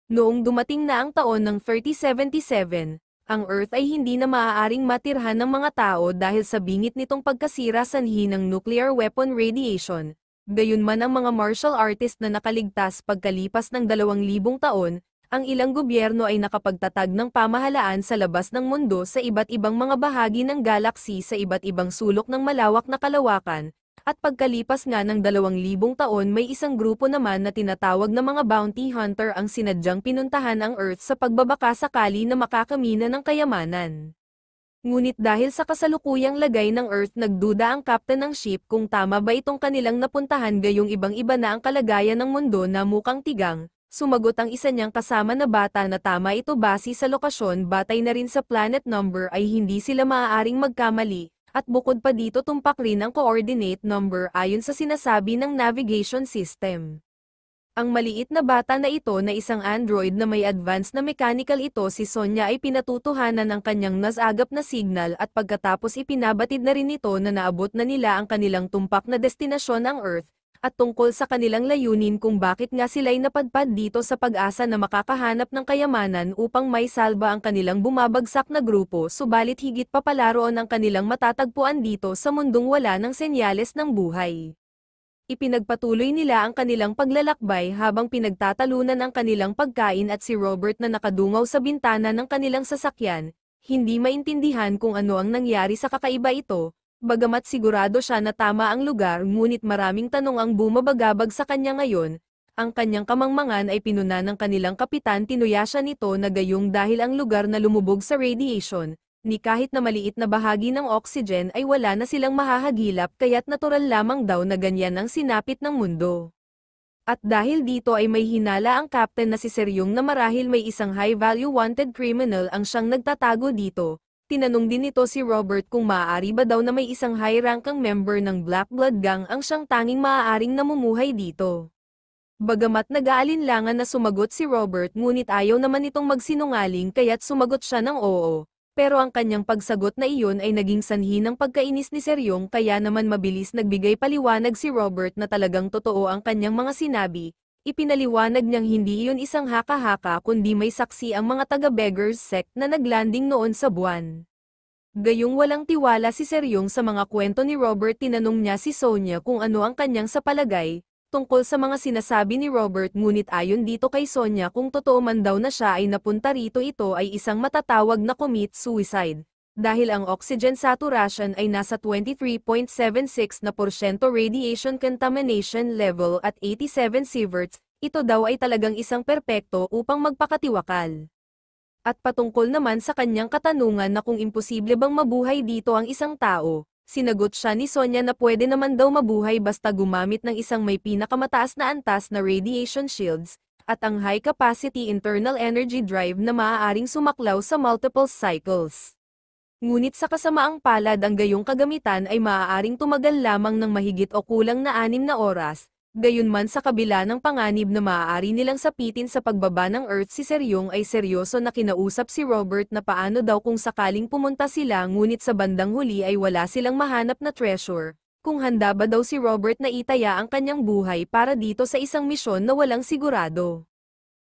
Noong dumating na ang taon ng 3077, ang Earth ay hindi na maaaring matirhan ng mga tao dahil sa bingit nitong pagkasira sanhi ng nuclear weapon radiation. Gayunman ang mga martial artist na nakaligtas pagkalipas ng 2,000 taon, ang ilang gobyerno ay nakapagtatag ng pamahalaan sa labas ng mundo sa iba't ibang mga bahagi ng galaksi sa iba't ibang sulok ng malawak na kalawakan, at pagkalipas nga ng 2,000 taon may isang grupo naman na tinatawag na mga bounty hunter ang sinadyang pinuntahan ang Earth sa pagbabaka sakali na makakamina ng kayamanan. Ngunit dahil sa kasalukuyang lagay ng Earth nagduda ang captain ng ship kung tama ba itong kanilang napuntahan gayong ibang-iba na ang kalagayan ng mundo na mukhang tigang, sumagot ang isa niyang kasama na bata na tama ito base sa lokasyon batay na rin sa planet number ay hindi sila maaaring magkamali. At bukod pa dito tumpak rin ang coordinate number ayon sa sinasabi ng navigation system. Ang maliit na bata na ito na isang android na may advanced na mechanical ito si Sonya ay pinatutuhanan ng kanyang nasagap na signal at pagkatapos ipinabatid na rin ito na naabot na nila ang kanilang tumpak na destinasyon ang Earth, at tungkol sa kanilang layunin kung bakit nga sila'y napadpad dito sa pag-asa na makakahanap ng kayamanan upang may salba ang kanilang bumabagsak na grupo subalit higit pa pala roon ang kanilang matatagpuan dito sa mundong wala ng senyales ng buhay. Ipinagpatuloy nila ang kanilang paglalakbay habang pinagtatalunan ang kanilang pagkain at si Robert na nakadungaw sa bintana ng kanilang sasakyan, hindi maintindihan kung ano ang nangyari sa kakaiba ito. Bagamat sigurado siya na tama ang lugar ngunit maraming tanong ang bumabagabag sa kanya ngayon, ang kanyang kamangmangan ay pinuna ng kanilang kapitan tinuya siya nito na gayong dahil ang lugar na lumubog sa radiation, ni kahit na maliit na bahagi ng oxygen ay wala na silang mahahagilap kaya't natural lamang daw na ganyan ang sinapit ng mundo. At dahil dito ay may hinala ang captain na si Seryong na marahil may isang high-value wanted criminal ang siyang nagtatago dito. Tinanong din nito si Robert kung maaari ba daw na may isang high-rankang member ng Black Blood Gang ang siyang tanging maaaring namumuhay dito. Bagamat nag-aalinlangan na sumagot si Robert ngunit ayaw naman itong magsinungaling kaya't sumagot siya ng oo. Pero ang kanyang pagsagot na iyon ay naging sanhi ng pagkainis ni Seryong kaya naman mabilis nagbigay paliwanag si Robert na talagang totoo ang kanyang mga sinabi. Ipinaliwanag niyang hindi iyon isang haka-haka kundi may saksi ang mga taga-beggars sect na naglanding noon sa buwan. Gayong walang tiwala si Seryong sa mga kwento ni Robert tinanong niya si Sonya kung ano ang kanyang sa palagay, tungkol sa mga sinasabi ni Robert ngunit ayon dito kay Sonya kung totoo man daw na siya ay napunta rito ito ay isang matatawag na commit suicide. Dahil ang oxygen saturation ay nasa 23.76% radiation contamination level at 87 sieverts, ito daw ay talagang isang perpekto upang magpakatiwakal. At patungkol naman sa kanyang katanungan na kung imposible bang mabuhay dito ang isang tao, sinagot siya ni Sonya na pwede naman daw mabuhay basta gumamit ng isang may pinakamataas na antas na radiation shields, at ang high-capacity internal energy drive na maaaring sumaklaw sa multiple cycles. Ngunit sa kasamaang palad ang gayong kagamitan ay maaaring tumagal lamang ng mahigit o kulang na 6 na oras, gayunman sa kabila ng panganib na maaari nilang sapitin sa pagbaba ng Earth si Seryong ay seryoso na kinausap si Robert na paano daw kung sakaling pumunta sila ngunit sa bandang huli ay wala silang mahanap na treasure, kung handa ba daw si Robert na itaya ang kanyang buhay para dito sa isang misyon na walang sigurado.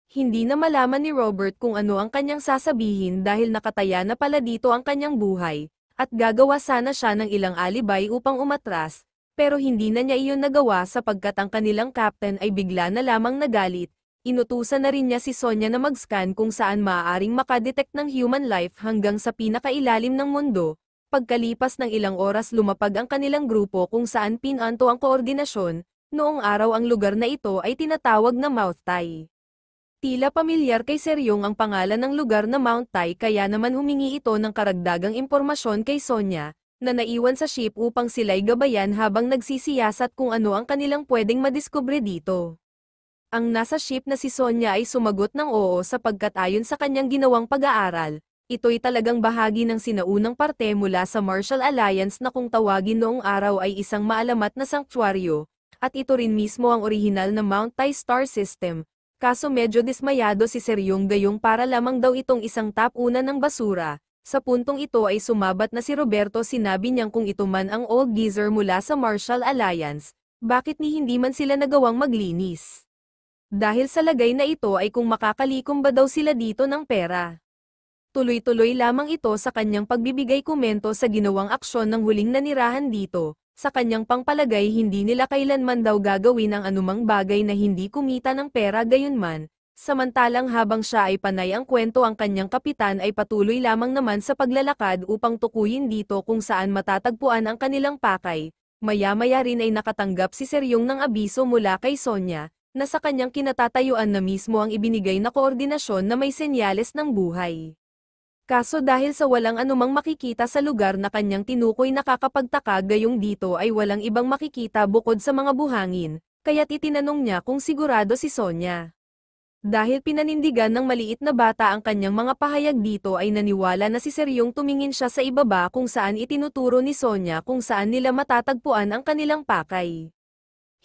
Hindi na malaman ni Robert kung ano ang kanyang sasabihin dahil nakataya na pala dito ang kanyang buhay, at gagawa sana siya ng ilang alibay upang umatras, pero hindi na niya iyon nagawa sapagkat ang kanilang captain ay bigla na lamang nagalit. Inutusan na rin niya si Sonya na mag-scan kung saan maaaring makadetect ng human life hanggang sa pinakailalim ng mundo. Pagkalipas ng ilang oras lumapag ang kanilang grupo kung saan pinanto ang koordinasyon, noong araw ang lugar na ito ay tinatawag na Mouth Tai. Tila pamilyar kay Seryong ang pangalan ng lugar na Mount Tai kaya naman humingi ito ng karagdagang impormasyon kay Sonya, na naiwan sa ship upang sila'y gabayan habang nagsisiyasat kung ano ang kanilang pwedeng madiskubre dito. Ang nasa ship na si Sonya ay sumagot ng oo sapagkat ayon sa kanyang ginawang pag-aaral, ito'y talagang bahagi ng sinaunang parte mula sa Marshall Alliance na kung tawagin noong araw ay isang maalamat na sanktuaryo, at ito rin mismo ang orihinal na Mount Tai Star System. Kaso medyo dismayado si Seryong gayong para lamang daw itong isang top-una ng basura. Sa puntong ito ay sumabat na si Roberto sinabi niyang kung ito man ang old geezer mula sa Marshall Alliance, bakit ni hindi man sila nagawang maglinis. Dahil sa lagay na ito ay kung makakalikom ba daw sila dito ng pera. Tuloy-tuloy lamang ito sa kanyang pagbibigay komento sa ginawang aksyon ng huling nanirahan dito. Sa kanyang pangpalagay hindi nila kailanman daw gagawin ang anumang bagay na hindi kumita ng pera gayunman. Samantalang habang siya ay panay ang kwento ang kanyang kapitan ay patuloy lamang naman sa paglalakad upang tukuyin dito kung saan matatagpuan ang kanilang pakay. Maya-maya rin ay nakatanggap si Seryong ng abiso mula kay Sonya, na sa kanyang kinatatayuan na mismo ang ibinigay na koordinasyon na may senyales ng buhay. Kaso dahil sa walang anumang makikita sa lugar na kanyang tinukoy nakakapagtaka gayong dito ay walang ibang makikita bukod sa mga buhangin, kaya't itinanong niya kung sigurado si Sonya. Dahil pinanindigan ng maliit na bata ang kanyang mga pahayag dito ay naniwala na si Seryong tumingin siya sa ibaba kung saan itinuturo ni Sonya kung saan nila matatagpuan ang kanilang pakay.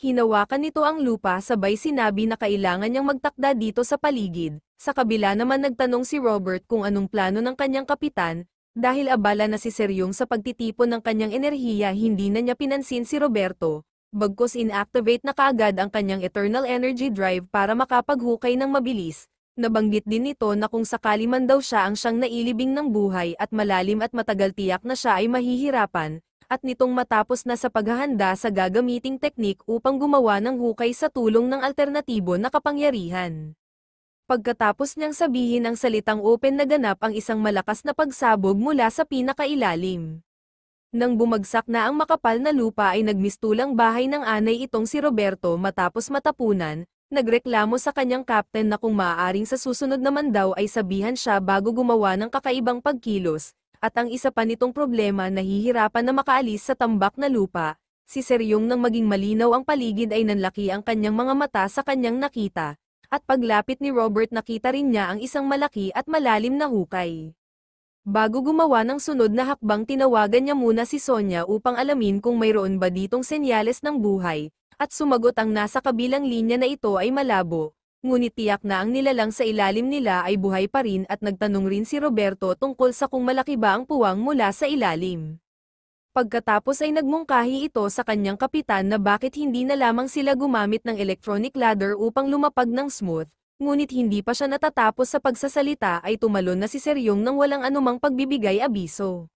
Hinawakan nito ang lupa sabay sinabi na kailangan niyang magtakda dito sa paligid. Sa kabila naman nagtanong si Robert kung anong plano ng kanyang kapitan, dahil abala na si Seryong sa pagtitipon ng kanyang enerhiya hindi na niya pinansin si Roberto, bagkus inactivate na kaagad ang kanyang eternal energy drive para makapaghukay ng mabilis. Nabanggit din nito na kung sakali man daw siya ang siyang nailibing ng buhay at malalim at matagal tiyak na siya ay mahihirapan, at nitong matapos na sa paghahanda sa gagamiting teknik upang gumawa ng hukay sa tulong ng alternatibo na kapangyarihan. Pagkatapos niyang sabihin ang salitang open naganap ang isang malakas na pagsabog mula sa pinakailalim. Nang bumagsak na ang makapal na lupa ay nagmistulang bahay ng anay itong si Roberto matapos matapunan, nagreklamo sa kanyang captain na kung maaaring sa susunod naman daw ay sabihan siya bago gumawa ng kakaibang pagkilos, at ang isa pa nitong problema nahihirapan na makaalis sa tambak na lupa. Si Seryong nang maging malinaw ang paligid ay nanlaki ang kanyang mga mata sa kanyang nakita. At paglapit ni Robert nakita rin niya ang isang malaki at malalim na hukay. Bago gumawa ng sunod na hakbang tinawagan niya muna si Sonya upang alamin kung mayroon ba ditong senyales ng buhay, at sumagot ang nasa kabilang linya na ito ay malabo, ngunit tiyak na ang nilalang sa ilalim nila ay buhay pa rin at nagtanong rin si Roberto tungkol sa kung malaki ba ang puwang mula sa ilalim. Pagkatapos ay nagmungkahi ito sa kanyang kapitan na bakit hindi na lamang sila gumamit ng electronic ladder upang lumapag ng smooth, ngunit hindi pa siya natatapos sa pagsasalita ay tumalon na si Seryong nang walang anumang pagbibigay abiso.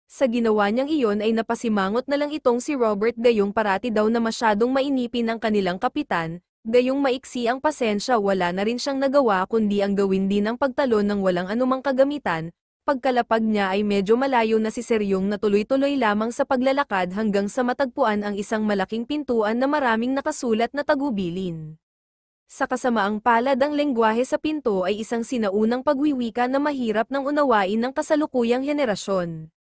Sa ginawa niyang iyon ay napasimangot na lang itong si Robert gayong parati daw na masyadong mainipin ang kanilang kapitan, gayong maiksi ang pasensya wala na rin siyang nagawa kundi ang gawin din ang pagtalon ng walang anumang kagamitan. Pagkalapag niya ay medyo malayo na si Seryong na tuloy-tuloy lamang sa paglalakad hanggang sa matagpuan ang isang malaking pintuan na maraming nakasulat na tagubilin. Sa kasamaang palad ang lengguwahe sa pinto ay isang sinaunang pagwiwika na mahirap nang unawain ng kasalukuyang henerasyon.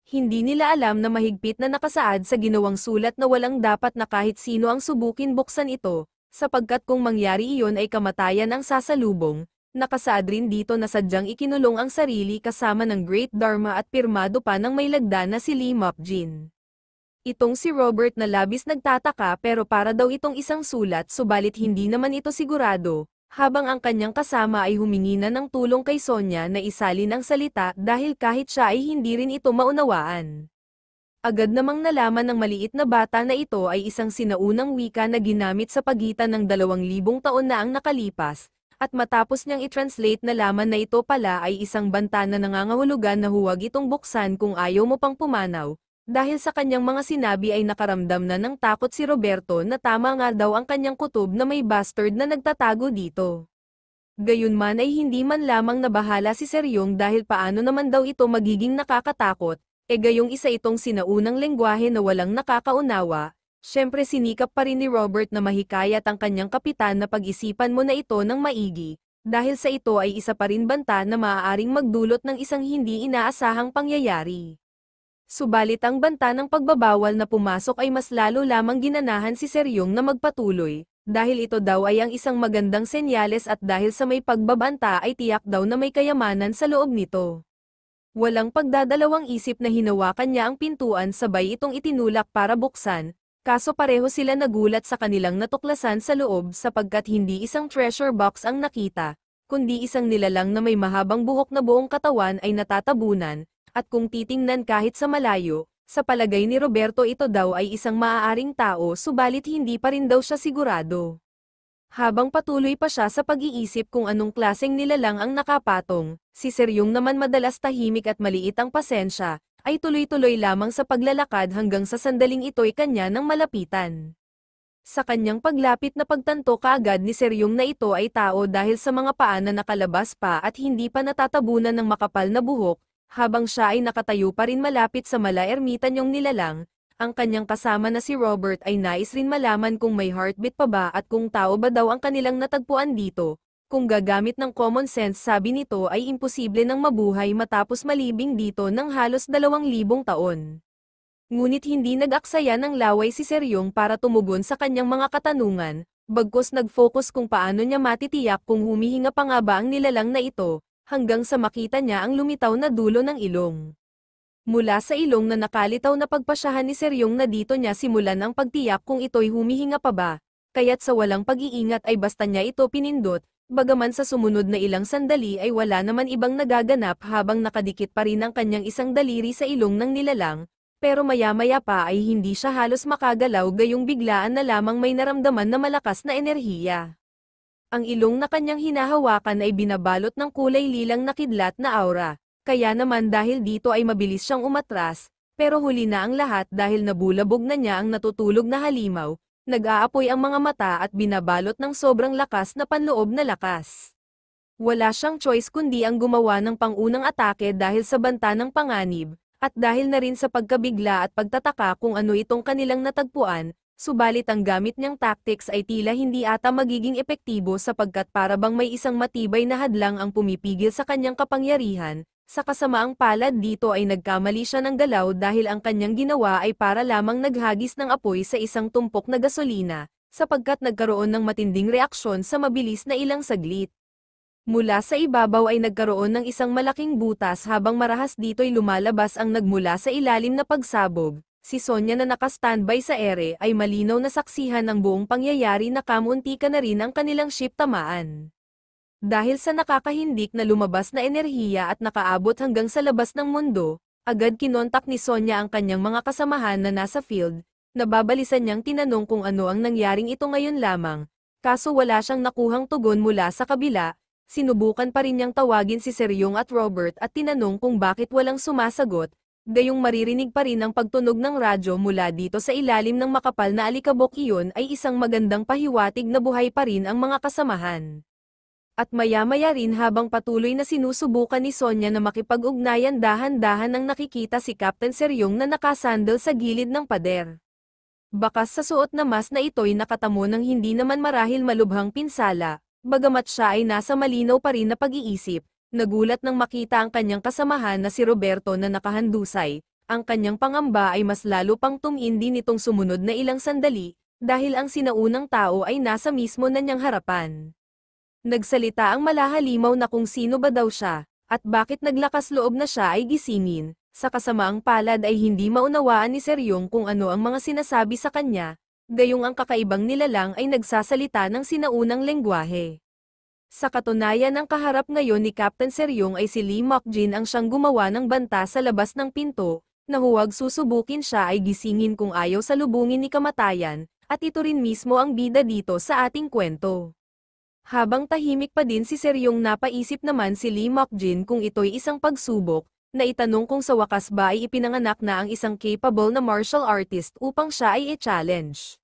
Hindi nila alam na mahigpit na nakasaad sa ginawang sulat na walang dapat na kahit sino ang subukin buksan ito, sapagkat kung mangyari iyon ay kamatayan ang sasalubong. Nakasaad rin dito na sadyang ikinulong ang sarili kasama ng Great Dharma at pirmado pa ng may lagda na si Lee Mokjin. Itong si Robert na labis nagtataka pero para daw itong isang sulat subalit hindi naman ito sigurado, habang ang kanyang kasama ay humingi na ng tulong kay Sonya na isalin ang salita dahil kahit siya ay hindi rin ito maunawaan. Agad namang nalaman ng maliit na bata na ito ay isang sinaunang wika na ginamit sa pagitan ng 2,000 taon na ang nakalipas. At matapos niyang i-translate nalaman na ito pala ay isang banta na nangangahulugan na huwag itong buksan kung ayaw mo pang pumanaw, dahil sa kanyang mga sinabi ay nakaramdam na ng takot si Roberto na tama nga daw ang kanyang kutob na may bastard na nagtatago dito. Gayunman ay hindi man lamang nabahala si Seryong dahil paano naman daw ito magiging nakakatakot, gayong isa itong sinaunang lengguwahe na walang nakakaunawa. Siyempre sinikap pa rin ni Robert na mahikayat ang kanyang kapitan na pag-isipan mo na ito ng maigi, dahil sa ito ay isa pa rin banta na maaaring magdulot ng isang hindi inaasahang pangyayari. Subalit ang banta ng pagbabawal na pumasok ay mas lalo lamang ginanahan si Seryong na magpatuloy, dahil ito daw ay ang isang magandang senyales at dahil sa may pagbabanta ay tiyak daw na may kayamanan sa loob nito. Walang pagdadalawang isip na hinawakan niya ang pintuan sabay itong itinulak para buksan. Kaso pareho sila nagulat sa kanilang natuklasan sa loob sapagkat hindi isang treasure box ang nakita, kundi isang nilalang na may mahabang buhok na buong katawan ay natatabunan, at kung titingnan kahit sa malayo, sa palagay ni Roberto ito daw ay isang maaaring tao subalit hindi pa rin daw siya sigurado. Habang patuloy pa siya sa pag-iisip kung anong klaseng nilalang ang nakapatong, si Seryong naman madalas tahimik at maliit ang pasensya, ay tuloy-tuloy lamang sa paglalakad hanggang sa sandaling ito'y kanya nang malapitan. Sa kanyang paglapit na pagtanto kaagad ni Seryong na ito ay tao dahil sa mga paa na nakalabas pa at hindi pa natatabunan ng makapal na buhok, habang siya ay nakatayo pa rin malapit sa mala-ermitan niyong nilalang. Ang kanyang kasama na si Robert ay nais rin malaman kung may heartbeat pa ba at kung tao ba daw ang kanilang natagpuan dito. Kung gagamit ng common sense, sabi nito, ay imposible nang mabuhay matapos malibing dito ng halos 2,000 taon. Ngunit hindi nag-aksaya ng laway si Seryong para tumugon sa kanyang mga katanungan, bagkus nag-focus kung paano niya matitiyak kung humihinga pa nga ba ang nilalang na ito, hanggang sa makita niya ang lumitaw na dulo ng ilong. Mula sa ilong na nakalitaw na pagpasyahan ni Seryong na dito niya simulan ang pagtiyak kung ito'y humihinga pa ba, kaya't sa walang pag-iingat ay basta niya ito pinindot, bagaman sa sumunod na ilang sandali ay wala naman ibang nagaganap habang nakadikit pa rin ang kanyang isang daliri sa ilong ng nilalang, pero maya-maya pa ay hindi siya halos makagalaw gayong biglaan na lamang may naramdaman na malakas na enerhiya. Ang ilong na kanyang hinahawakan ay binabalot ng kulay lilang na kidlat na aura. Kaya naman dahil dito ay mabilis siyang umatras, pero huli na ang lahat dahil nabulabog na niya ang natutulog na halimaw, nag-aapoy ang mga mata at binabalot ng sobrang lakas na panloob na lakas. Wala siyang choice kundi ang gumawa ng pangunang atake dahil sa banta ng panganib, at dahil na rin sa pagkabigla at pagtataka kung ano itong kanilang natagpuan, subalit ang gamit niyang tactics ay tila hindi ata magiging epektibo sapagkat para bang may isang matibay na hadlang ang pumipigil sa kanyang kapangyarihan. Sa kasamaang palad dito ay nagkamali siya ng galaw dahil ang kanyang ginawa ay para lamang naghagis ng apoy sa isang tumpok na gasolina, sapagkat nagkaroon ng matinding reaksyon sa mabilis na ilang saglit. Mula sa ibabaw ay nagkaroon ng isang malaking butas habang marahas dito'y lumalabas ang nagmula sa ilalim na pagsabog. Si Sonya na naka-standby sa ere ay malinaw na saksihan ng buong pangyayari na kamuntika na rin ang kanilang ship tamaan. Dahil sa nakakahindik na lumabas na enerhiya at nakaabot hanggang sa labas ng mundo, agad kinontak ni Sonya ang kanyang mga kasamahan na nasa field, nababalisan niyang tinanong kung ano ang nangyaring ito ngayon lamang, kaso wala siyang nakuhang tugon mula sa kabila, sinubukan pa rin niyang tawagin si Seryong at Robert at tinanong kung bakit walang sumasagot, gayong maririnig pa rin ang pagtunog ng radyo mula dito sa ilalim ng makapal na alikabok. Iyon ay isang magandang pahiwatig na buhay pa rin ang mga kasamahan. At maya-maya rin habang patuloy na sinusubukan ni Sonya na makipag-ugnayan dahan-dahan nang nakikita si Captain Seryong na nakasandal sa gilid ng pader. Bakas sa suot na mask na ito'y nakatamo ng hindi naman marahil malubhang pinsala, bagamat siya ay nasa malinaw pa rin na pag-iisip, nagulat nang makita ang kanyang kasamahan na si Roberto na nakahandusay, ang kanyang pangamba ay mas lalo pang tumindi nitong sumunod na ilang sandali, dahil ang sinaunang tao ay nasa mismo na niyang harapan. Nagsalita ang malahalimaw na kung sino ba daw siya, at bakit naglakas loob na siya ay gisingin, sa kasamaang palad ay hindi maunawaan ni Seryong kung ano ang mga sinasabi sa kanya, gayong ang kakaibang nilalang ay nagsasalita ng sinaunang lengguwahe. Sa katunayan ang kaharap ngayon ni Captain Seryong ay si Lee Mokjin ang siyang gumawa ng banta sa labas ng pinto, na huwag susubukin siya ay gisingin kung ayaw salubungin ni kamatayan, at ito rin mismo ang bida dito sa ating kwento. Habang tahimik pa din si Seryong napaisip naman si Lee Mokjin kung ito'y isang pagsubok, na itanong kung sa wakas ba ay ipinanganak na ang isang capable na martial artist upang siya ay i-challenge.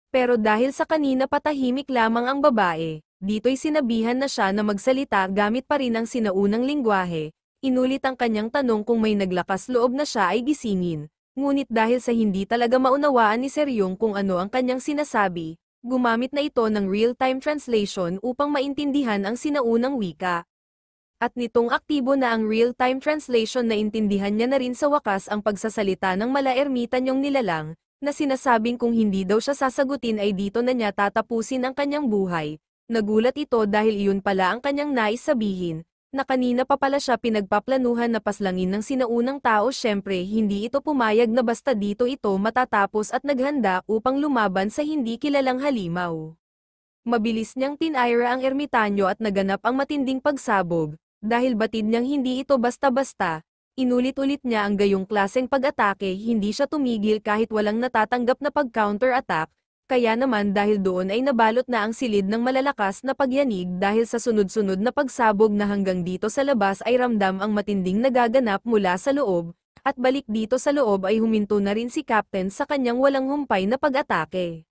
Pero dahil sa kanina patahimik lamang ang babae, dito'y sinabihan na siya na magsalita gamit pa rin ang sinaunang lingwahe, inulit ang kanyang tanong kung may naglakas loob na siya ay gisingin, ngunit dahil sa hindi talaga maunawaan ni Seryong kung ano ang kanyang sinasabi, gumamit na ito ng real-time translation upang maintindihan ang sinaunang wika. At nitong aktibo na ang real-time translation na intindihan niya na rin sa wakas ang pagsasalita ng mala-ermitan niyong nilalang, na sinasabing kung hindi daw siya sasagutin ay dito na niya tatapusin ang kanyang buhay. Nagulat ito dahil iyon pala ang kanyang nais sabihin, na kanina pa pala siya pinagpaplanuhan na paslangin ng sinaunang tao. Syempre hindi ito pumayag na basta dito ito matatapos at naghanda upang lumaban sa hindi kilalang halimaw. Mabilis niyang tinaira ang ermitanyo at naganap ang matinding pagsabog, dahil batid niyang hindi ito basta-basta, inulit-ulit niya ang gayong klaseng pag-atake. Hindi siya tumigil kahit walang natatanggap na pag-counter-attack, Kaya naman dahil doon ay nabalot na ang silid ng malalakas na pagyanig dahil sa sunod-sunod na pagsabog na hanggang dito sa labas ay ramdam ang matinding nagaganap mula sa loob, at balik dito sa loob ay huminto na rin si Captain sa kanyang walang humpay na pag-atake.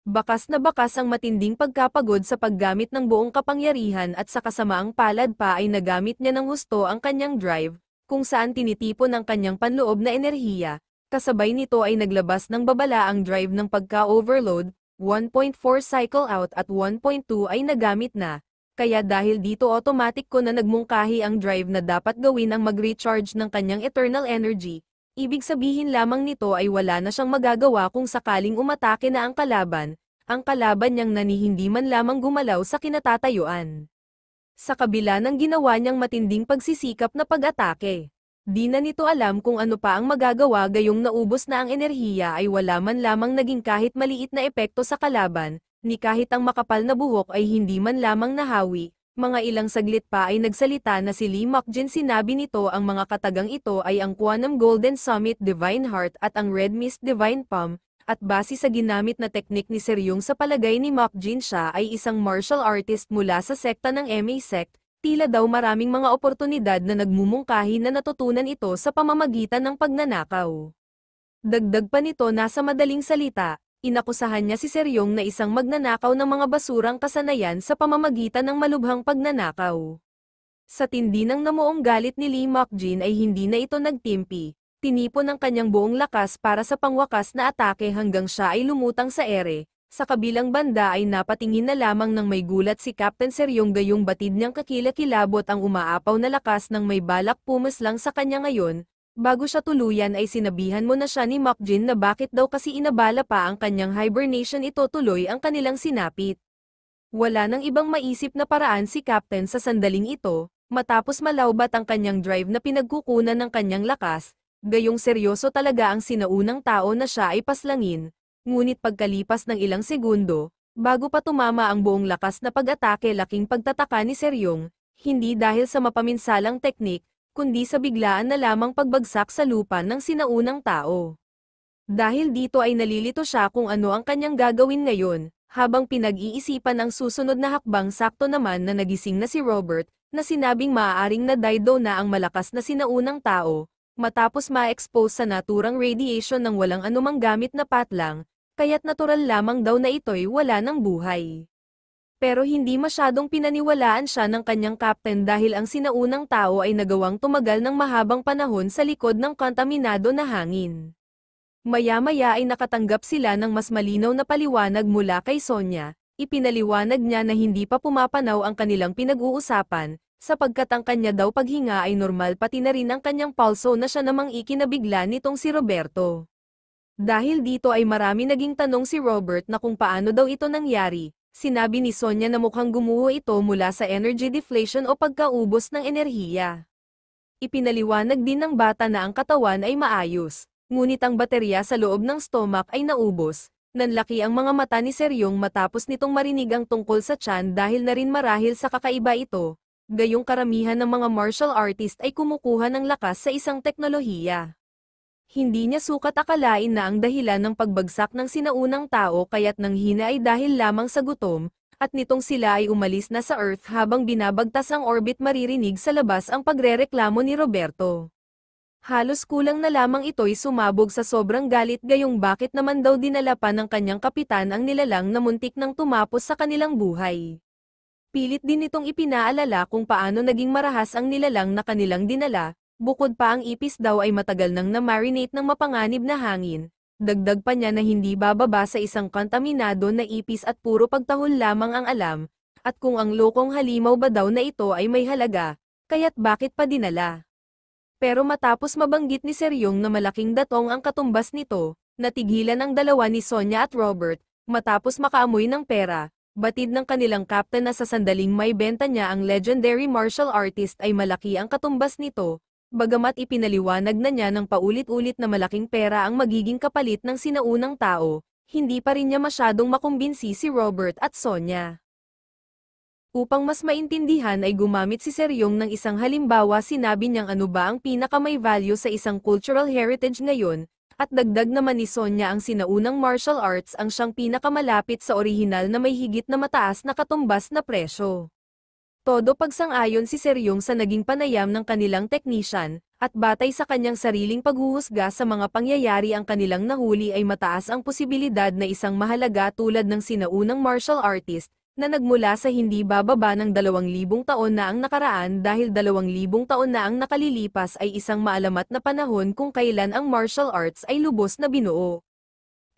Bakas na bakas ang matinding pagkapagod sa paggamit ng buong kapangyarihan at sa kasamaang palad pa ay nagamit niya ng husto ang kanyang drive, kung saan tinitipon ang kanyang panloob na enerhiya. Kasabay nito ay naglabas ng babala ang drive ng pagka-overload, 1.4 cycle out at 1.2 ay nagamit na, kaya dahil dito automatic ko na nagmungkahi ang drive na dapat gawin ang mag-recharge ng kanyang eternal energy, ibig sabihin lamang nito ay wala na siyang magagawa kung sakaling umatake na ang kalaban niyang hindi man lamang gumalaw sa kinatatayuan. Sa kabila ng ginawa niyang matinding pagsisikap na pag-atake, di na nito alam kung ano pa ang magagawa gayong naubos na ang enerhiya ay wala man lamang naging kahit maliit na epekto sa kalaban, ni kahit ang makapal na buhok ay hindi man lamang nahawi. Mga ilang saglit pa ay nagsalita na si Lee Mokjin. Sinabi nito ang mga katagang ito ay ang Quantum Golden Summit Divine Heart at ang Red Mist Divine Palm, at base sa ginamit na teknik ni Seryong sa palagay ni Mokjin siya ay isang martial artist mula sa sekta ng MA Sect. Tila daw maraming mga oportunidad na nagmumungkahi na natutunan ito sa pamamagitan ng pagnanakaw. Dagdag pa nito na sa madaling salita, inakusahan niya si Seryong na isang magnanakaw ng mga basurang kasanayan sa pamamagitan ng malubhang pagnanakaw. Sa tindi ng namuong galit ni Lee Mokjin ay hindi na ito nagtimpi, tinipon ang kanyang buong lakas para sa pangwakas na atake hanggang siya ay lumutang sa ere. Sa kabilang banda ay napatingin na lamang ng may gulat si Captain Seryong gayong batid niyang kakilakilabot ang umaapaw na lakas ng may balak pumuslang sa kanya ngayon. Bago siya tuluyan ay sinabihan mo na siya ni Mokjin na bakit daw kasi inabala pa ang kanyang hibernation. Ito tuloy ang kanilang sinapit. Wala nang ibang maisip na paraan si Captain sa sandaling ito, matapos malawbat ang kanyang drive na pinagkukunan ng kanyang lakas, gayong seryoso talaga ang sinaunang tao na siya ay paslangin. Ngunit pagkalipas ng ilang segundo, bago pa tumama ang buong lakas na pag-atake, laking pagtataka ni Seryong, hindi dahil sa mapaminsalang teknik, kundi sa biglaan na lamang pagbagsak sa lupa ng sinaunang tao. Dahil dito ay nalilito siya kung ano ang kanyang gagawin ngayon, habang pinag-iisipan ang susunod na hakbang. Sakto naman na nagising na si Robert, na sinabing maaaring na-die daw na ang malakas na sinaunang tao, matapos ma-expose sa naturang radiation ng walang anumang gamit na patlang, kaya't natural lamang daw na ito'y wala ng buhay. Pero hindi masyadong pinaniwalaan siya ng kanyang captain dahil ang sinaunang tao ay nagawang tumagal ng mahabang panahon sa likod ng kontaminado na hangin. Maya-maya ay nakatanggap sila ng mas malinaw na paliwanag mula kay Sonya. Ipinaliwanag niya na hindi pa pumapanaw ang kanilang pinag-uusapan, sapagkat ang kanya daw paghinga ay normal, pati na rin ang kanyang pulso na siya namang ikinabigla nitong si Roberto. Dahil dito ay marami naging tanong si Robert na kung paano daw ito nangyari. Sinabi ni Sonya na mukhang gumuho ito mula sa energy deflation o pagkaubos ng enerhiya. Ipinaliwanag din ng bata na ang katawan ay maayos, ngunit ang baterya sa loob ng stomach ay naubos. Nanlaki ang mga mata ni Seryong matapos nitong marinig ang tungkol sa tiyan dahil na rin marahil sa kakaiba ito. Gayong karamihan ng mga martial artist ay kumukuha ng lakas sa isang teknolohiya. Hindi niya sukat akalain na ang dahilan ng pagbagsak ng sinaunang tao kaya't nanghina ay dahil lamang sa gutom, at nitong sila ay umalis na sa Earth habang binabagtas ang orbit, maririnig sa labas ang pagrereklamo ni Roberto. Halos kulang na lamang ito'y sumabog sa sobrang galit gayong bakit naman daw dinala pa ng kanyang kapitan ang nilalang na muntik nang tumapos sa kanilang buhay. Pilit din itong ipinaalala kung paano naging marahas ang nilalang na kanilang dinala. Bukod pa ang ipis daw ay matagal nang na-marinate ng mapanganib na hangin, dagdag pa niya na hindi bababa sa isang kontaminado na ipis at puro pagtahol lamang ang alam, at kung ang lokong halimaw ba daw na ito ay may halaga, kaya't bakit pa dinala. Pero matapos mabanggit ni Seryong na malaking datong ang katumbas nito, natigilan ang dalawa ni Sonya at Robert, matapos makaamoy ng pera. Batid ng kanilang captain na sa sandaling may benta niya ang legendary martial artist ay malaki ang katumbas nito. Bagamat ipinaliwanag na niya ng paulit-ulit na malaking pera ang magiging kapalit ng sinaunang tao, hindi pa rin niya masyadong makumbinsi si Robert at Sonya. Upang mas maintindihan ay gumamit si Seryong ng isang halimbawa. Sinabi niyang ano ba ang pinaka may value sa isang cultural heritage ngayon, At dagdag naman ni Sonya ang sinaunang martial arts ang siyang pinakamalapit sa orihinal na may higit na mataas na katumbas na presyo. Todo pagsang-ayon si Seryong sa naging panayam ng kanilang technician, at batay sa kanyang sariling paghuhusga sa mga pangyayari ang kanilang nahuli ay mataas ang posibilidad na isang mahalaga tulad ng sinaunang martial artist, na nagmula sa hindi bababa ng 2,000 taon na ang nakaraan dahil 2,000 taon na ang nakalilipas ay isang maalamat na panahon kung kailan ang martial arts ay lubos na binuo.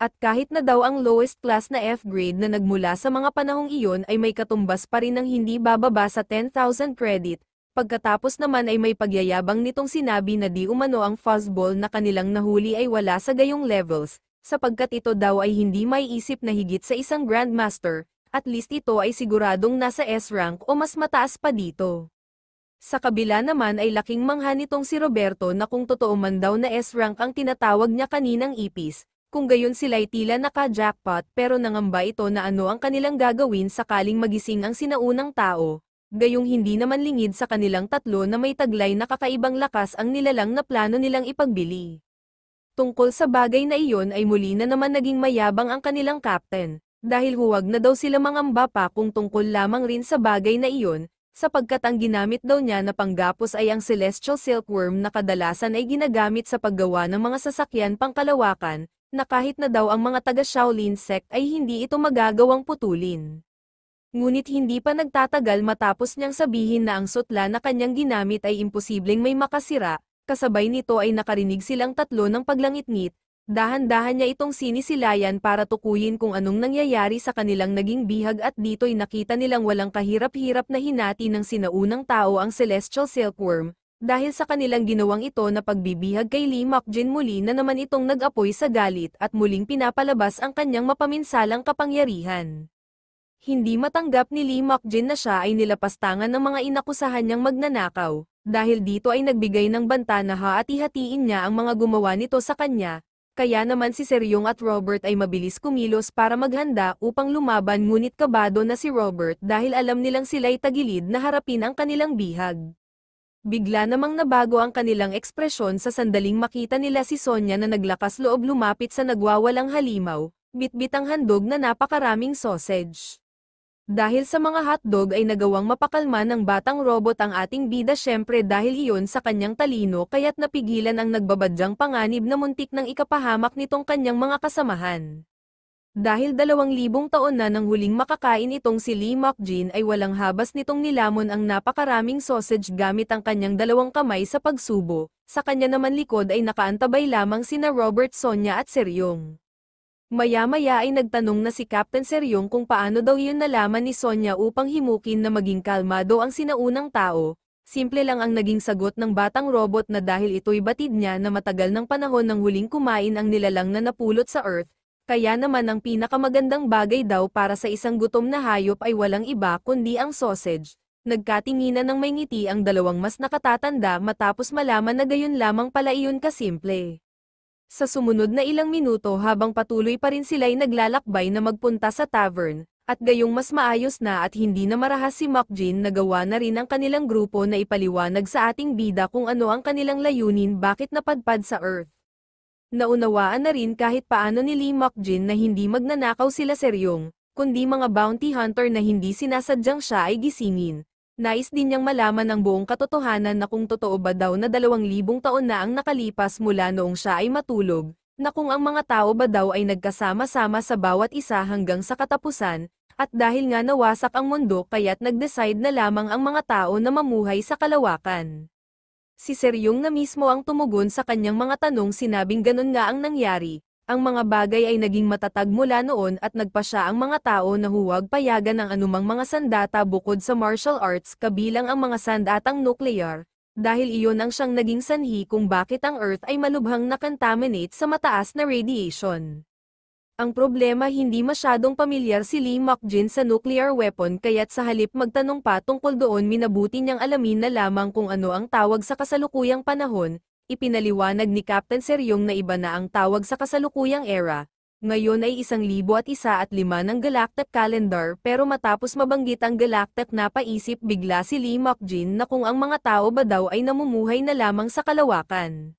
At kahit na daw ang lowest class na F-grade na nagmula sa mga panahong iyon ay may katumbas pa rin ng hindi bababa sa 10,000 credit, pagkatapos naman ay may pagyayabang nitong sinabi na di umano ang fuzzball na kanilang nahuli ay wala sa gayong levels, sapagkat ito daw ay hindi maiisip na higit sa isang grandmaster. At least ito ay siguradong nasa S-rank o mas mataas pa dito. Sa kabila naman ay laking mangha nitong si Roberto na kung totoo man daw na S-rank ang tinatawag niya kaninang ipis, kung gayon sila'y tila naka-jackpot pero nangamba ito na ano ang kanilang gagawin sakaling magising ang sinaunang tao, gayong hindi naman lingid sa kanilang tatlo na may taglay na kakaibang lakas ang nilalang na plano nilang ipagbili. Tungkol sa bagay na iyon ay muli na naman naging mayabang ang kanilang captain. Dahil huwag na daw sila mangamba pa kung tungkol lamang rin sa bagay na iyon, sapagkat ang ginamit daw niya na panggapos ay ang celestial silkworm na kadalasan ay ginagamit sa paggawa ng mga sasakyan pangkalawakan, na kahit na daw ang mga taga Shaolin sect ay hindi ito magagawang putulin. Ngunit hindi pa nagtatagal matapos niyang sabihin na ang sutla na kanyang ginamit ay imposibleng may makasira, kasabay nito ay nakarinig silang tatlo ng paglangit-ngit. Dahan-dahan niya itong sinisilayan para tukuyin kung anong nangyayari sa kanilang naging bihag at dito'y nakita nilang walang kahirap-hirap na hinati ng sinaunang tao ang celestial silkworm, dahil sa kanilang ginawang ito na pagbibihag kay Lee Mokjin muli na naman itong nag-apoy sa galit at muling pinapalabas ang kanyang mapaminsalang kapangyarihan. Hindi matanggap ni Lee Mokjin na siya ay nilapastangan ng mga inakusahan niyang magnanakaw, dahil dito ay nagbigay ng banta na hati-hatiin niya ang mga gumawa nito sa kanya. Kaya naman si Seryong at Robert ay mabilis kumilos para maghanda upang lumaban ngunit kabado na si Robert dahil alam nilang sila'y tagilid na harapin ang kanilang bihag. Bigla namang nabago ang kanilang ekspresyon sa sandaling makita nila si Sonya na naglakas loob lumapit sa nagwawalang halimaw, bitbit ang handog na napakaraming sausage. Dahil sa mga hotdog ay nagawang mapakalma ng batang robot ang ating bida syempre dahil iyon sa kanyang talino kaya't napigilan ang nagbabadyang panganib na muntik ng ikapahamak nitong kanyang mga kasamahan. Dahil 2,000 taon na nang huling makakain itong si Lee Mokjin ay walang habas nitong nilamon ang napakaraming sausage gamit ang kanyang dalawang kamay sa pagsubo, sa kanya naman likod ay nakaantabay lamang sina Robert, Sonya at Seryong. Maya-maya ay nagtanong na si Captain Seryong kung paano daw yun nalaman ni Sonya upang himukin na maging kalmado ang sinaunang tao. Simple lang ang naging sagot ng batang robot na dahil ito'y batid niya na matagal ng panahon nang huling kumain ang nilalang na napulot sa Earth, kaya naman ang pinakamagandang bagay daw para sa isang gutom na hayop ay walang iba kundi ang sausage. Nagkatinginan ng may ngiti ang dalawang mas nakatatanda matapos malaman na gayon lamang pala iyon kasimple. Sa sumunod na ilang minuto habang patuloy pa rin sila'y naglalakbay na magpunta sa tavern, at gayong mas maayos na at hindi na marahas si Mokjin nagawa na rin ang kanilang grupo na ipaliwanag sa ating bida kung ano ang kanilang layunin bakit napadpad sa Earth. Naunawaan na rin kahit paano ni Lee Mokjin na hindi magnanakaw sila Seryong, kundi mga bounty hunter na hindi sinasadyang siya ay gisingin. Nais din niyang malaman ang buong katotohanan na kung totoo ba daw na 2,000 taon na ang nakalipas mula noong siya ay matulog, na kung ang mga tao ba daw ay nagkasama-sama sa bawat isa hanggang sa katapusan, at dahil nga nawasak ang mundo kaya't nag-decide na lamang ang mga tao na mamuhay sa kalawakan. Si Seryong na mismo ang tumugon sa kanyang mga tanong sinabing ganun nga ang nangyari. Ang mga bagay ay naging matatag mula noon at nagpasya ang mga tao na huwag payagan ang anumang mga sandata bukod sa martial arts kabilang ang mga sandatang nuclear, dahil iyon ang siyang naging sanhi kung bakit ang Earth ay malubhang nakontaminate sa mataas na radiation. Ang problema hindi masyadong pamilyar si Lee Mokjin sa nuclear weapon kaya't sa halip magtanong pa tungkol doon minabuti niyang alamin na lamang kung ano ang tawag sa kasalukuyang panahon. Ipinaliwanag ni Captain Seryong na iba na ang tawag sa kasalukuyang era. Ngayon ay 1,001 at 5 ng galactic calendar pero matapos mabanggit ang galactic napaisip bigla si Lee Mokjin na kung ang mga tao ba daw ay namumuhay na lamang sa kalawakan.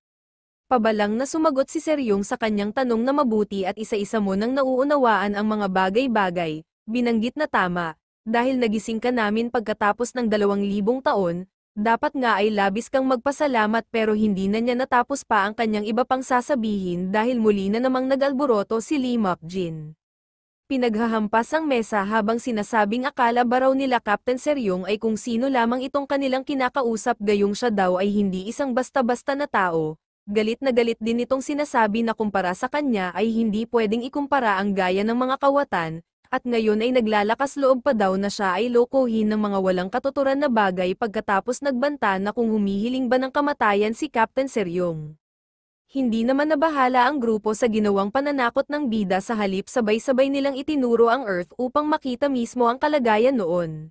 Pabalang na sumagot si Seryong sa kanyang tanong na mabuti at isa-isa mo nang nauunawaan ang mga bagay-bagay, binanggit na tama, dahil nagising ka namin pagkatapos ng 2,000 taon, dapat nga ay labis kang magpasalamat pero hindi na niya natapos pa ang kanyang iba pang sasabihin dahil muli na namang nag-alboroto si Lee Mokjin. Pinaghahampas ang mesa habang sinasabing akala ba raw nila Captain Seryong ay kung sino lamang itong kanilang kinakausap gayong siya daw ay hindi isang basta-basta na tao. Galit na galit din itong sinasabi na kumpara sa kanya ay hindi pwedeng ikumpara ang gaya ng mga kawatan, at ngayon ay naglalakas loob pa daw na siya ay lokohin ng mga walang katuturan na bagay pagkatapos nagbanta na kung humihiling ba ng kamatayan si Captain Seryong. Hindi naman nabahala ang grupo sa ginawang pananakot ng bida sa halip sabay-sabay nilang itinuro ang Earth upang makita mismo ang kalagayan noon.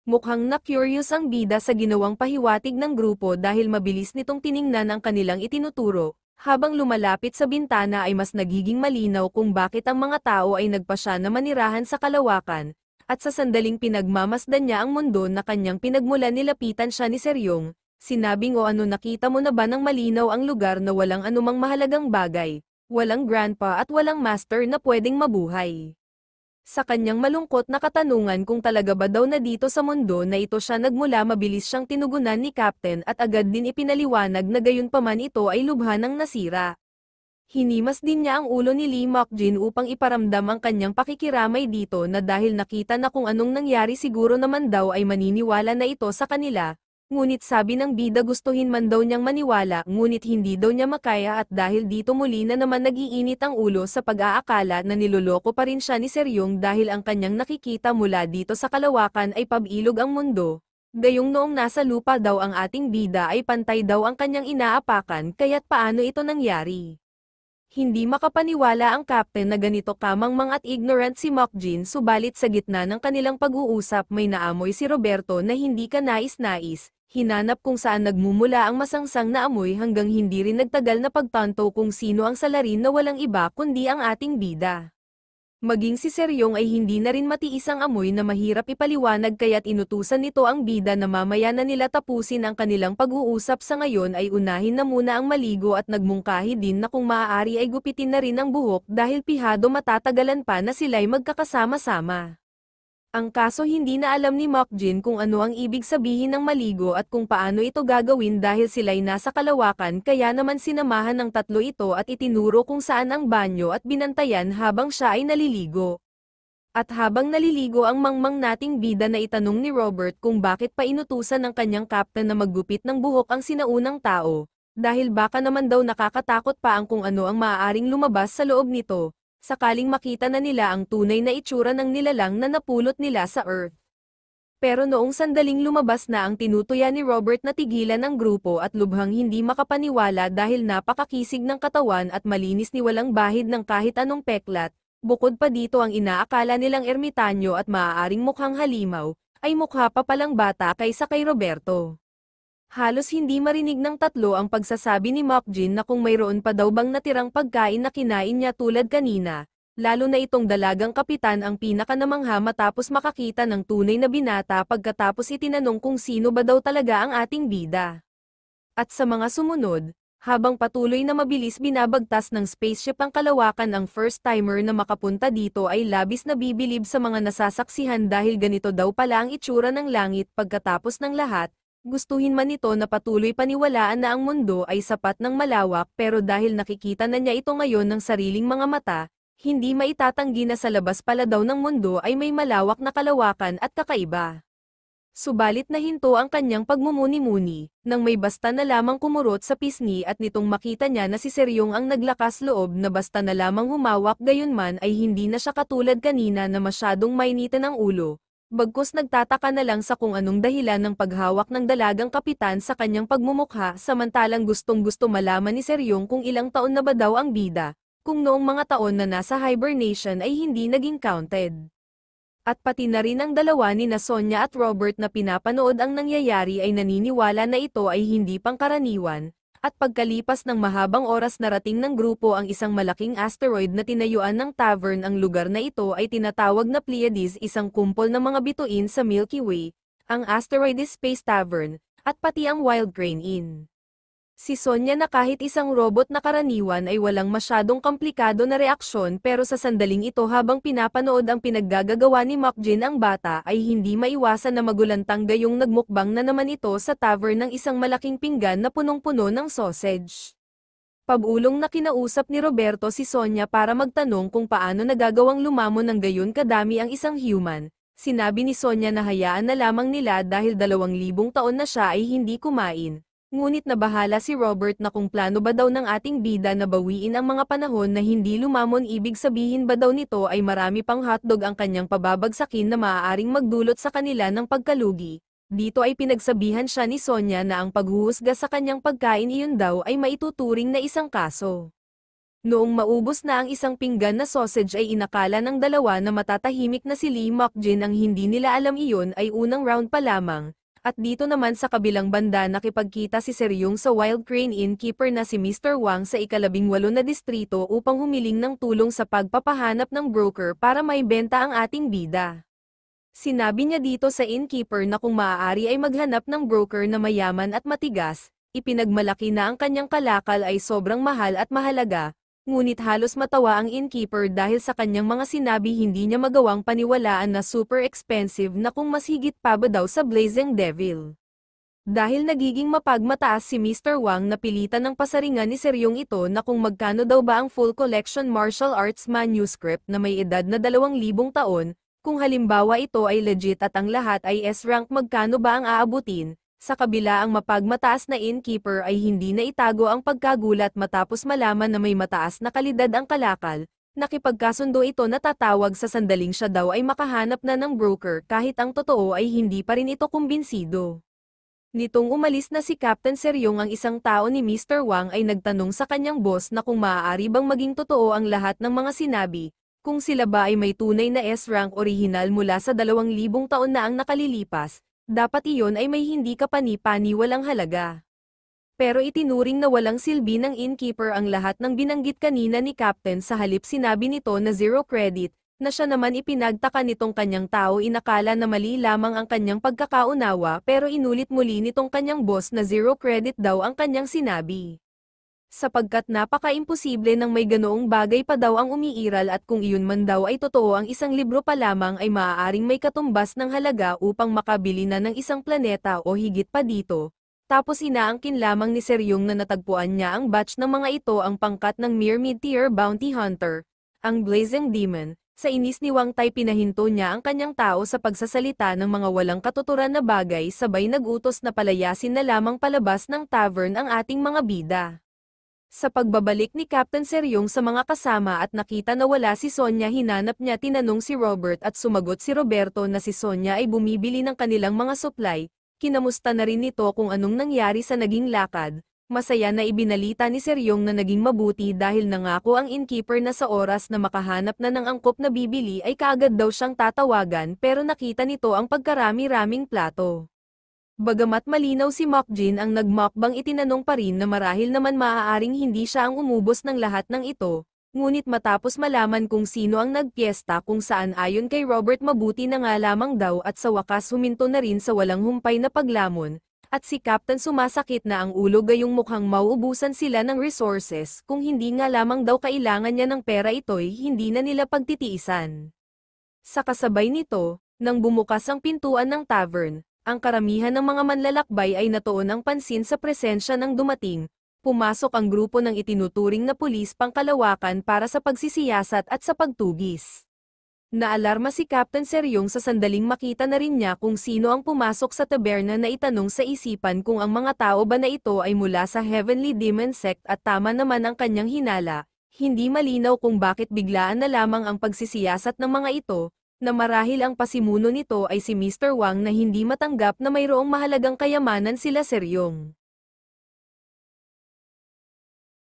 Mukhang na-curious ang bida sa ginawang pahiwatig ng grupo dahil mabilis nitong tiningnan ang kanilang itinuturo, habang lumalapit sa bintana ay mas nagiging malinaw kung bakit ang mga tao ay nagpasya na manirahan sa kalawakan, at sa sandaling pinagmamasdan niya ang mundo na kanyang pinagmulan nilapitan siya ni Seryong, sinabing o ano nakita mo na ba ng malinaw ang lugar na walang anumang mahalagang bagay, walang grandpa at walang master na pwedeng mabuhay. Sa kanyang malungkot na katanungan kung talaga ba daw na dito sa mundo na ito siya nagmula mabilis siyang tinugunan ni Captain at agad din ipinaliwanag na gayunpaman ito ay lubha ng nasira. Hinimas din niya ang ulo ni Lee Mokjin upang iparamdam ang kanyang pakikiramay dito na dahil nakita na kung anong nangyari siguro naman daw ay maniniwala na ito sa kanila. Ngunit sabi ng bida gustuhin man daw niyang maniwala ngunit hindi daw niya makaya at dahil dito muli na naman nag-iinit ang ulo sa pag-aakala na niloloko pa rin siya ni Seryong dahil ang kanyang nakikita mula dito sa kalawakan ay pabilog ang mundo. Gayong noong nasa lupa daw ang ating bida ay pantay daw ang kanyang inaapakan kaya't paano ito nangyari? Hindi makapaniwala ang captain na ganito kamangmang at ignorant si Mokjin subalit sa gitna ng kanilang pag-uusap may naamoy si Roberto na hindi ka nais-nais, hinanap kung saan nagmumula ang masangsang na amoy hanggang hindi rin nagtagal na pagtanto kung sino ang salarin na walang iba kundi ang ating bida. Maging si Seryong ay hindi na rin matiis ang amoy na mahirap ipaliwanag kaya't inutusan nito ang bida na mamaya na nila tapusin ang kanilang pag-uusap sa ngayon ay unahin na muna ang maligo at nagmungkahi din na kung maaari ay gupitin na rin ang buhok dahil pihado matatagalan pa na sila'y magkakasama-sama. Ang kaso hindi na alam ni Mokjin kung ano ang ibig sabihin ng maligo at kung paano ito gagawin dahil sila'y nasa kalawakan kaya naman sinamahan ng tatlo ito at itinuro kung saan ang banyo at binantayan habang siya ay naliligo. At habang naliligo ang mangmang nating bida na itanong ni Robert kung bakit pa inutusan ng kanyang captain na maggupit ng buhok ang sinaunang tao, dahil baka naman daw nakakatakot pa ang kung ano ang maaaring lumabas sa loob nito. Sakaling makita na nila ang tunay na itsura ng nilalang na napulot nila sa Earth. Pero noong sandaling lumabas na ang tinutuya ni Robert na tigilan ang grupo at lubhang hindi makapaniwala dahil napakakisig ng katawan at malinis ni walang bahid ng kahit anong peklat, bukod pa dito ang inaakala nilang ermitanyo at maaaring mukhang halimaw, ay mukha pa palang bata kaysa kay Roberto. Halos hindi marinig ng tatlo ang pagsasabi ni Mokjin na kung mayroon pa daw bang natirang pagkain na kinain niya tulad kanina, lalo na itong dalagang kapitan ang pinakanamangha matapos makakita ng tunay na binata pagkatapos itinanong kung sino ba daw talaga ang ating bida. At sa mga sumunod, habang patuloy na mabilis binabagtas ng spaceship ang kalawakan ang first-timer na makapunta dito ay labis na bibilib sa mga nasasaksihan dahil ganito daw pala ang itsura ng langit pagkatapos ng lahat. Gustuhin man ito na patuloy paniwalaan na ang mundo ay sapat ng malawak pero dahil nakikita na niya ito ngayon ng sariling mga mata, hindi maitatanggi na sa labas pala daw ng mundo ay may malawak na kalawakan at kakaiba. Subalit nahinto ang kanyang pagmumuni-muni, nang may basta na lamang kumurot sa pisngi at nitong makita niya na si Seryong ang naglakas loob na basta na lamang humawak gayunman ay hindi na siya katulad kanina na masyadong mainitan ang ulo. Bagkus nagtataka na lang sa kung anong dahilan ng paghawak ng dalagang kapitan sa kanyang pagmumukha samantalang gustong-gusto malaman ni Seryong kung ilang taon na ba daw ang bida, kung noong mga taon na nasa hibernation ay hindi naging counted. At pati na rin ang dalawa ni na Sonya at Robert na pinapanood ang nangyayari ay naniniwala na ito ay hindi pangkaraniwan. At pagkalipas ng mahabang oras narating ng grupo ang isang malaking asteroid na tinayuan ng tavern ang lugar na ito ay tinatawag na Pleiades isang kumpol ng mga bituin sa Milky Way, ang Asteroid Space Tavern, at pati ang Wild Crane Inn. Si Sonya na kahit isang robot na karaniwan ay walang masyadong komplikado na reaksyon pero sa sandaling ito habang pinapanood ang pinaggagawa ni Mokjin ang bata ay hindi maiwasan na magulantang gayong nagmukbang na naman ito sa tavern ng isang malaking pinggan na punong-puno ng sausage. Pabulong na kinausap ni Roberto si Sonya para magtanong kung paano nagagawang lumamon ng gayon kadami ang isang human. Sinabi ni Sonya na hayaan na lamang nila dahil 2,000 taon na siya ay hindi kumain. Ngunit nabahala si Robert na kung plano ba daw ng ating bida na bawiin ang mga panahon na hindi lumamon, ibig sabihin ba daw nito ay marami pang hotdog ang kanyang pababagsakin na maaaring magdulot sa kanila ng pagkalugi. Dito ay pinagsabihan siya ni Sonya na ang paghuhusga sa kanyang pagkain iyon daw ay maituturing na isang kaso. Noong maubos na ang isang pinggan na sausage ay inakala ng dalawa na matatahimik na si Lee Mokjin, ang hindi nila alam iyon ay unang round pa lamang. At dito naman sa kabilang banda nakipagkita si Seryong sa Wild Crane innkeeper na si Mr. Wang sa ika-18 na distrito upang humiling ng tulong sa pagpapahanap ng broker para maibenta ang ating bida. Sinabi niya dito sa innkeeper na kung maaari ay maghanap ng broker na mayaman at matigas, ipinagmalaki na ang kanyang kalakal ay sobrang mahal at mahalaga, ngunit halos matawa ang innkeeper dahil sa kanyang mga sinabi, hindi niya magawang paniwalaan na super expensive na kung mas higit pa ba daw sa Blazing Devil. Dahil nagiging mapagmataas si Mr. Wang, napilitan ng pasaringan ni Seryong ito na kung magkano daw ba ang full collection martial arts manuscript na may edad na 2,000 taon, kung halimbawa ito ay legit at ang lahat ay S-rank, magkano ba ang aabutin. Sa kabila ang mapagmataas na innkeeper ay hindi na itago ang pagkagulat matapos malaman na may mataas na kalidad ang kalakal. Nakipagkasundo ito na tatawag sa sandaling siya daw ay makahanap na ng broker kahit ang totoo ay hindi pa rin ito kumbinsido. Nitong umalis na si Captain Seryong, ang isang tao ni Mr. Wang ay nagtanong sa kanyang boss na kung maaari bang maging totoo ang lahat ng mga sinabi. Kung sila ba ay may tunay na S-rank orihinal mula sa 2,000 taon na ang nakalilipas, dapat iyon ay may hindi kapani-pani walang halaga. Pero itinuring na walang silbi ng innkeeper ang lahat ng binanggit kanina ni Captain, sa halip sinabi nito na zero credit, na siya naman ipinagtaka nitong kanyang tao, inakala na mali lamang ang kanyang pagkakaunawa pero inulit muli nitong kanyang boss na zero credit daw ang kanyang sinabi. Sapagkat napaka-imposible nang may ganoong bagay pa daw ang umiiral, at kung iyon man daw ay totoo, ang isang libro pa lamang ay maaaring may katumbas ng halaga upang makabili na ng isang planeta o higit pa dito. Tapos inaangkin lamang ni Seryong na natagpuan niya ang batch ng mga ito ang pangkat ng mere mid-tier bounty hunter, ang Blazing Demon. Sa inis ni Wang Tai, pinahinto niya ang kanyang tao sa pagsasalita ng mga walang katuturan na bagay, sabay nagutos na palayasin na lamang palabas ng tavern ang ating mga bida. Sa pagbabalik ni Captain Seryong sa mga kasama at nakita na wala si Sonya, hinanap niya, tinanong si Robert at sumagot si Roberto na si Sonya ay bumibili ng kanilang mga supply. Kinamusta na rin nito kung anong nangyari sa naging lakad. Masaya na ibinalita ni Seryong na naging mabuti dahil nangako ang innkeeper na sa oras na makahanap na ng angkop na bibili ay kaagad daw siyang tatawagan, pero nakita nito ang pagkarami-raming plato. Bagamat malinaw si Mokjin ang nagmukbang, itinanong pa rin na marahil naman maaaring hindi siya ang umubos ng lahat ng ito, ngunit matapos malaman kung sino ang nagpiesta kung saan, ayon kay Robert mabuti na nga lamang daw, at sa wakas huminto na rin sa walang humpay na paglamon, at si Captain sumasakit na ang ulo gayong mukhang mauubusan sila ng resources, kung hindi nga lamang daw kailangan niya ng pera, ito'y hindi na nila pagtitiisan. Sa kasabay nito, nang bumukas ang pintuan ng tavern, ang karamihan ng mga manlalakbay ay natuon ang pansin sa presensya ng dumating. Pumasok ang grupo ng itinuturing na pulis pangkalawakan para sa pagsisiyasat at sa pagtugis. Naalarma si Captain Seryong sa sandaling makita na rin niya kung sino ang pumasok sa taberna, na itanong sa isipan kung ang mga tao ba na ito ay mula sa Heavenly Demon Sect, at tama naman ang kanyang hinala. Hindi malinaw kung bakit biglaan na lamang ang pagsisiyasat ng mga ito, na marahil ang pasimuno nito ay si Mr. Wang na hindi matanggap na mayroong mahalagang kayamanan sila Seryong.